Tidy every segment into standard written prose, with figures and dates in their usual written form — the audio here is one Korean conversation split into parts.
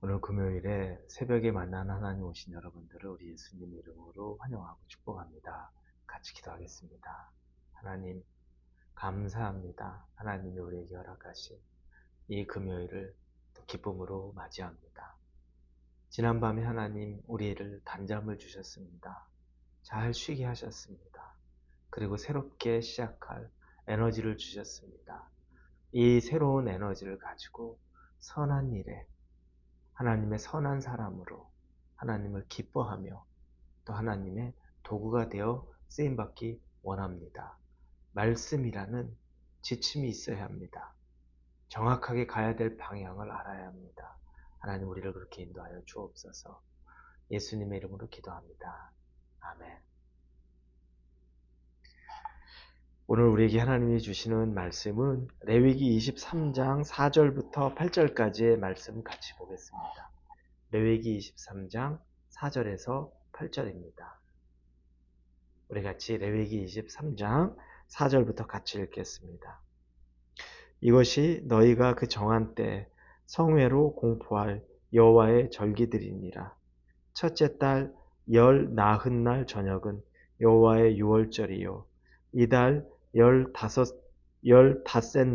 오늘 금요일에 새벽에 만난 하나님 오신 여러분들을 우리 예수님 이름으로 환영하고 축복합니다. 같이 기도하겠습니다. 하나님, 감사합니다. 하나님이 우리에게 허락하신 이 금요일을 기쁨으로 맞이합니다. 지난밤에 하나님 우리를 단잠을 주셨습니다. 잘 쉬게 하셨습니다. 그리고 새롭게 시작할 에너지를 주셨습니다. 이 새로운 에너지를 가지고 선한 일에 하나님의 선한 사람으로 하나님을 기뻐하며 또 하나님의 도구가 되어 쓰임받기 원합니다. 말씀이라는 지침이 있어야 합니다. 정확하게 가야 될 방향을 알아야 합니다. 하나님 우리를 그렇게 인도하여 주옵소서. 예수님의 이름으로 기도합니다. 아멘. 오늘 우리에게 하나님이 주시는 말씀은 레위기 23장 4절부터 8절까지의 말씀 같이 보겠습니다. 레위기 23장 4절에서 8절입니다. 우리 같이 레위기 23장 4절부터 같이 읽겠습니다. 이것이 너희가 그 정한 때 성회로 공포할 여호와의 절기들이니라. 첫째 달 열 나흔 날 저녁은 여호와의 유월절이요. 이달 열다섯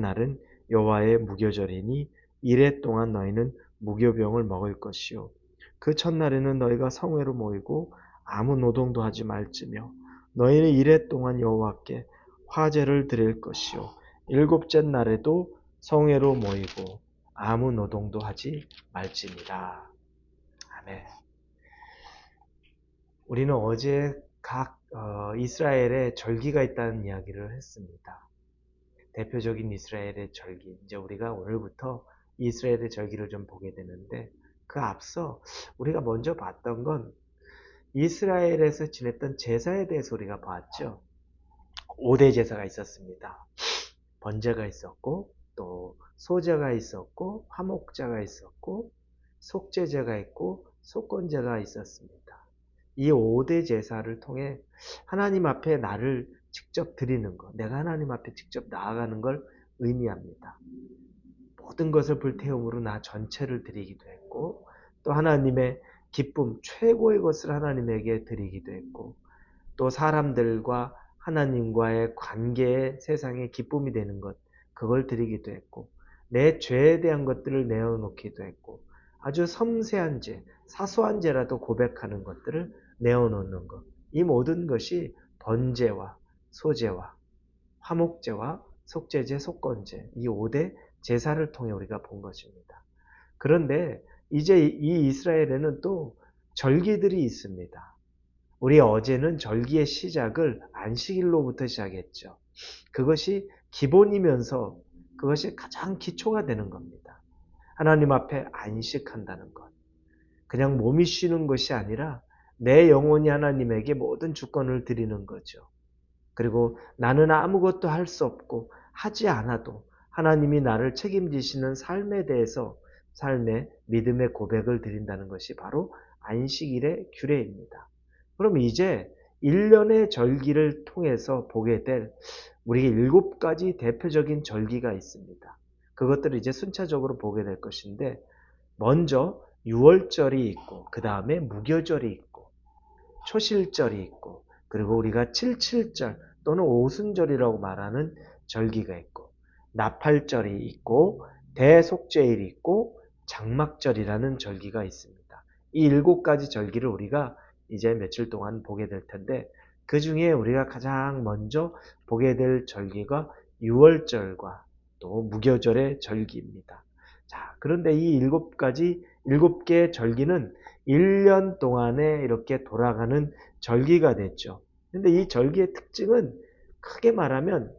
날은 여호와의 무교절이니 이래 동안 너희는 무교병을 먹을 것이요. 그 첫날에는 너희가 성회로 모이고 아무 노동도 하지 말지며 너희는 이래 동안 여호와께 화제를 드릴 것이요. 일곱째 날에도 성회로 모이고 아무 노동도 하지 말지니라. 아멘. 우리는 어제 각 이스라엘의 절기가 있다는 이야기를 했습니다. 대표적인 이스라엘의 절기, 이제 우리가 오늘부터 이스라엘의 절기를 좀 보게 되는데 그 앞서 우리가 먼저 봤던 건 이스라엘에서 지냈던 제사에 대해서 우리가 봤죠. 5대 제사가 있었습니다. 번제가 있었고 또 소제가 있었고 화목제가 있었고 속죄제가 있고 속건제가 있었습니다. 이 5대 제사를 통해 하나님 앞에 나를 직접 드리는 것, 내가 하나님 앞에 직접 나아가는 걸 의미합니다. 모든 것을 불태움으로 나 전체를 드리기도 했고 또 하나님의 기쁨, 최고의 것을 하나님에게 드리기도 했고 또 사람들과 하나님과의 관계에 세상에 기쁨이 되는 것, 그걸 드리기도 했고 내 죄에 대한 것들을 내어놓기도 했고 아주 섬세한 죄, 사소한 죄라도 고백하는 것들을 내어놓는 것, 이 모든 것이 번제와 소제와 화목제와 속죄제, 속건제, 이 5대 제사를 통해 우리가 본 것입니다. 그런데 이제 이 이스라엘에는 또 절기들이 있습니다. 우리 어제는 절기의 시작을 안식일로부터 시작했죠. 그것이 기본이면서 그것이 가장 기초가 되는 겁니다. 하나님 앞에 안식한다는 것. 그냥 몸이 쉬는 것이 아니라 내 영혼이 하나님에게 모든 주권을 드리는 거죠. 그리고 나는 아무것도 할 수 없고 하지 않아도 하나님이 나를 책임지시는 삶에 대해서 삶의 믿음의 고백을 드린다는 것이 바로 안식일의 규례입니다. 그럼 이제 1년의 절기를 통해서 보게 될 우리에게 7가지 대표적인 절기가 있습니다. 그것들을 이제 순차적으로 보게 될 것인데 먼저 유월절이 있고 그 다음에 무교절이 있고 초실절이 있고 그리고 우리가 칠칠절 또는 오순절이라고 말하는 절기가 있고 나팔절이 있고 대속죄일이 있고 장막절이라는 절기가 있습니다. 이 7가지 절기를 우리가 이제 며칠 동안 보게 될 텐데 그 중에 우리가 가장 먼저 보게 될 절기가 유월절과 또 무교절의 절기입니다. 자, 그런데 이 7개의 절기는 1년 동안에 이렇게 돌아가는 절기가 됐죠. 근데 이 절기의 특징은 크게 말하면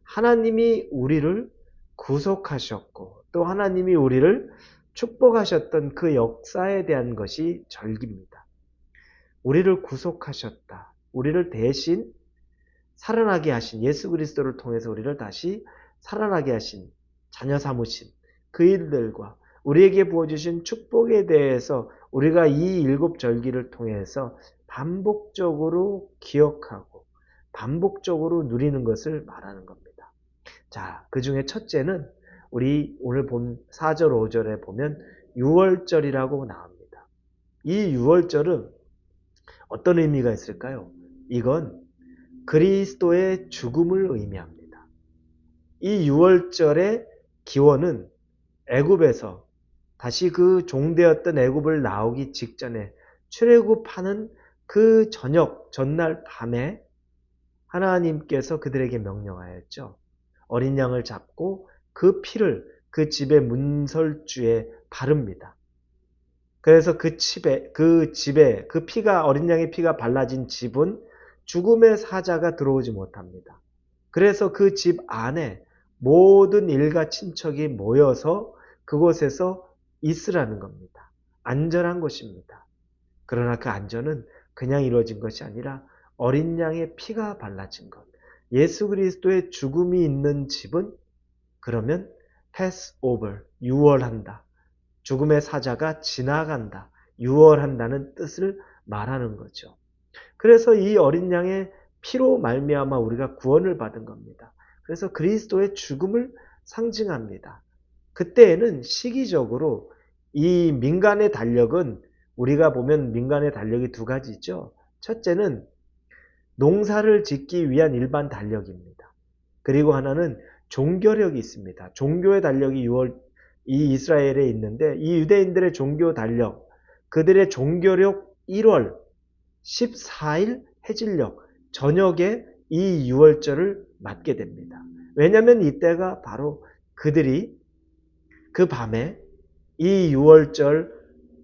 하나님이 우리를 구속하셨고 또 하나님이 우리를 축복하셨던 그 역사에 대한 것이 절기입니다. 우리를 구속하셨다. 우리를 대신 살아나게 하신 예수 그리스도를 통해서 우리를 다시 살아나게 하신 자녀 삼으신 그 일들과 우리에게 부어주신 축복에 대해서 우리가 이 7절기를 통해서 반복적으로 기억하고 반복적으로 누리는 것을 말하는 겁니다. 자, 그 중에 첫째는 우리 오늘 본 4절, 5절에 보면 유월절이라고 나옵니다. 이 유월절은 어떤 의미가 있을까요? 이건 그리스도의 죽음을 의미합니다. 이 유월절의 기원은 애굽에서 다시 그 종되었던 애굽을 나오기 직전에 출애굽하는 그 전날 밤에 하나님께서 그들에게 명령하였죠. 어린 양을 잡고 그 피를 그 집의 문설주에 바릅니다. 그래서 그 집에 그 피가 어린 양의 피가 발라진 집은 죽음의 사자가 들어오지 못합니다. 그래서 그 집 안에 모든 일가 친척이 모여서 그곳에서 있으라는 겁니다. 안전한 곳입니다. 그러나 그 안전은 그냥 이루어진 것이 아니라 어린 양의 피가 발라진 것. 예수 그리스도의 죽음이 있는 집은 그러면 pass over, 유월한다. 죽음의 사자가 지나간다. 유월한다는 뜻을 말하는 거죠. 그래서 이 어린 양의 피로 말미암아 우리가 구원을 받은 겁니다. 그래서 그리스도의 죽음을 상징합니다. 그때에는 시기적으로 이 민간의 달력은 우리가 보면 민간의 달력이 두 가지죠. 첫째는 농사를 짓기 위한 일반 달력입니다. 그리고 하나는 종교력이 있습니다. 종교의 달력이 이 이스라엘에 있는데 이 유대인들의 종교 달력, 그들의 종교력 1월 14일 해질녘 저녁에 이 유월절을 맞게 됩니다. 왜냐하면 이때가 바로 그들이 그 밤에 이 유월절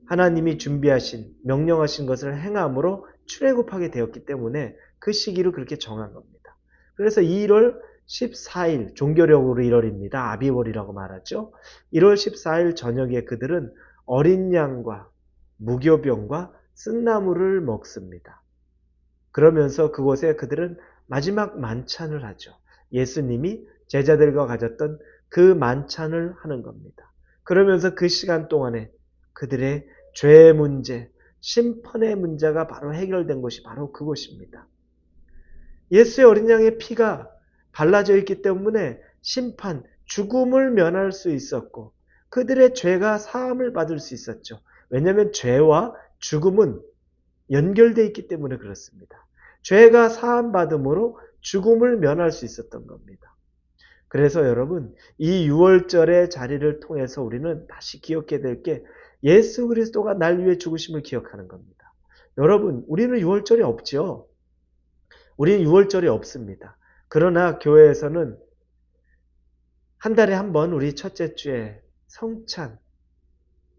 하나님이 준비하신 명령하신 것을 행함으로 출애굽하게 되었기 때문에 그 시기를 그렇게 정한 겁니다. 그래서 1월 14일 종교력으로 1월입니다. 아비월이라고 말하죠. 1월 14일 저녁에 그들은 어린 양과 무교병과 쓴나물을 먹습니다. 그러면서 그곳에 그들은 마지막 만찬을 하죠. 예수님이 제자들과 가졌던 그 만찬을 하는 겁니다. 그러면서 그 시간 동안에 그들의 죄의 문제, 심판의 문제가 바로 해결된 곳이 바로 그곳입니다. 예수의 어린 양의 피가 발라져 있기 때문에 심판, 죽음을 면할 수 있었고 그들의 죄가 사함을 받을 수 있었죠. 왜냐하면 죄와 죽음은 연결되어 있기 때문에 그렇습니다. 죄가 사함받음으로 죽음을 면할 수 있었던 겁니다. 그래서 여러분, 이 유월절의 자리를 통해서 우리는 다시 기억해야 될 게 예수 그리스도가 날 위해 죽으심을 기억하는 겁니다. 여러분, 우리는 유월절이 없죠. 우리는 유월절이 없습니다. 그러나 교회에서는 한 달에 한 번 우리 첫째 주에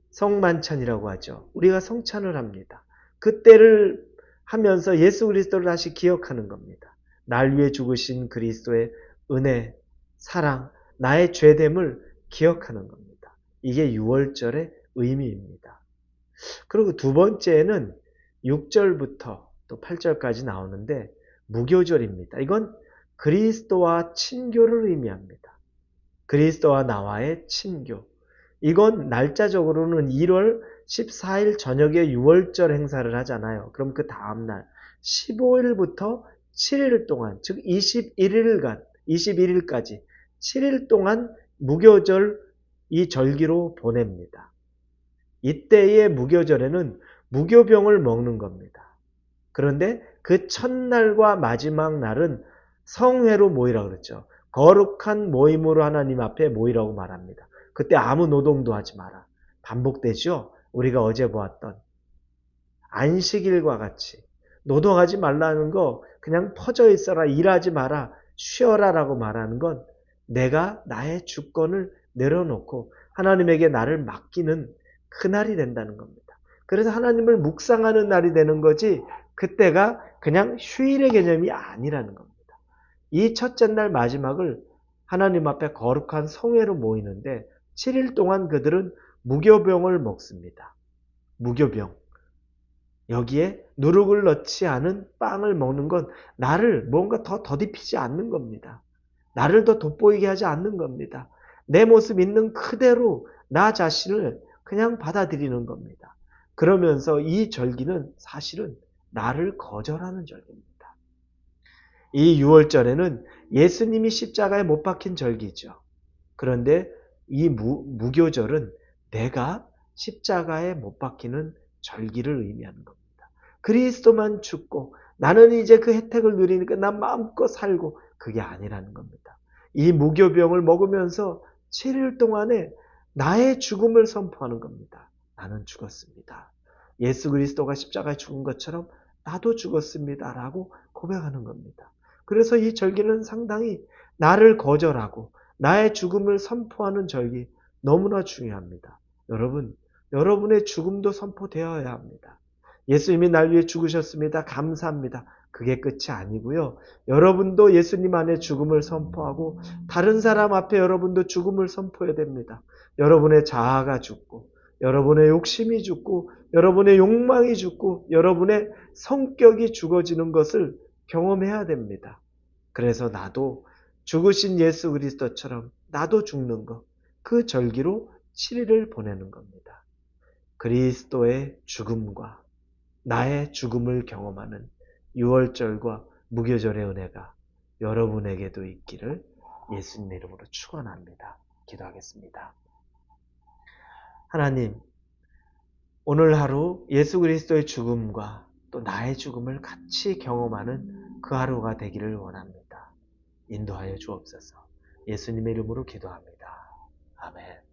성만찬이라고 하죠. 우리가 성찬을 합니다. 그때를 하면서 예수 그리스도를 다시 기억하는 겁니다. 날 위해 죽으신 그리스도의 은혜, 사랑, 나의 죄됨을 기억하는 겁니다. 이게 유월절의 의미입니다. 그리고 두 번째는 6절부터 또 8절까지 나오는데 무교절입니다. 이건 그리스도와 친교를 의미합니다. 그리스도와 나와의 친교. 이건 날짜적으로는 1월 14일 저녁에 유월절 행사를 하잖아요. 그럼 그 다음날 15일부터 7일 동안, 즉 21일까지 7일 동안 무교절 이 절기로 보냅니다. 이때의 무교절에는 무교병을 먹는 겁니다. 그런데 그 첫날과 마지막 날은 성회로 모이라 그랬죠. 거룩한 모임으로 하나님 앞에 모이라고 말합니다. 그때 아무 노동도 하지 마라. 반복되죠? 우리가 어제 보았던 안식일과 같이 노동하지 말라는 거 그냥 퍼져 있어라, 일하지 마라, 쉬어라 라고 말하는 건 내가 나의 주권을 내려놓고 하나님에게 나를 맡기는 그날이 된다는 겁니다. 그래서 하나님을 묵상하는 날이 되는 거지 그때가 그냥 휴일의 개념이 아니라는 겁니다. 이 첫째 날 마지막을 하나님 앞에 거룩한 성회로 모이는데 7일 동안 그들은 무교병을 먹습니다. 무교병. 여기에 누룩을 넣지 않은 빵을 먹는 건 나를 뭔가 더 더딥히지 않는 겁니다. 나를 더 돋보이게 하지 않는 겁니다. 내 모습 있는 그대로 나 자신을 그냥 받아들이는 겁니다. 그러면서 이 절기는 사실은 나를 거절하는 절기입니다. 이 유월절에는 예수님이 십자가에 못 박힌 절기죠. 그런데 이 무교절은 내가 십자가에 못 박히는 절기를 의미하는 겁니다. 그리스도만 죽고 나는 이제 그 혜택을 누리니까 난 마음껏 살고, 그게 아니라는 겁니다. 이 무교병을 먹으면서 7일 동안에 나의 죽음을 선포하는 겁니다. 나는 죽었습니다. 예수 그리스도가 십자가에 죽은 것처럼 나도 죽었습니다. 라고 고백하는 겁니다. 그래서 이 절기는 상당히 나를 거절하고 나의 죽음을 선포하는 절기, 너무나 중요합니다. 여러분, 여러분의 죽음도 선포되어야 합니다. 예수님이 날 위해 죽으셨습니다. 감사합니다. 그게 끝이 아니고요. 여러분도 예수님 안에 죽음을 선포하고 다른 사람 앞에 여러분도 죽음을 선포해야 됩니다. 여러분의 자아가 죽고, 여러분의 욕심이 죽고, 여러분의 욕망이 죽고, 여러분의 성격이 죽어지는 것을 경험해야 됩니다. 그래서 나도 죽으신 예수 그리스도처럼 나도 죽는 것, 그 절기로 7일을 보내는 겁니다. 그리스도의 죽음과 나의 죽음을 경험하는 유월절과 무교절의 은혜가 여러분에게도 있기를 예수님 이름으로 축원합니다. 기도하겠습니다. 하나님, 오늘 하루 예수 그리스도의 죽음과 또 나의 죽음을 같이 경험하는 그 하루가 되기를 원합니다. 인도하여 주옵소서. 예수님의 이름으로 기도합니다. 아멘.